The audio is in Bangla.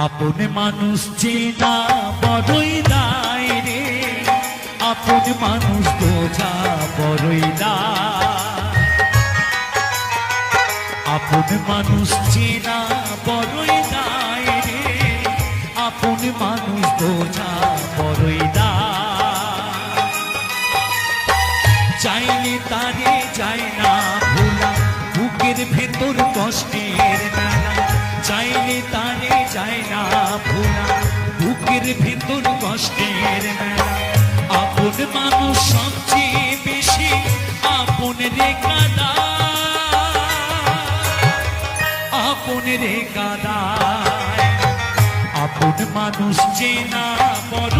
আপন মানুষ চেনা বড়ই দায় রে, আপন মানুষ বোঝা বড়ই দায়। আপন মানুষ চেনা বড়ই দায় রে, আপন মানুষ বোঝা বড়ই দায়। চাইলে তারে যায় না ভোলা, বুকের ভেতর কষ্টের মেলা। চাইলে তারে যায় না ভোলা, বুকের ভেতর কষ্টের মেলা। আপন মানুষ সবচেয়ে বেশি আপন রে কাঁদায়, আপন রে কাঁদায়। আপন মানুষ চেনা বড়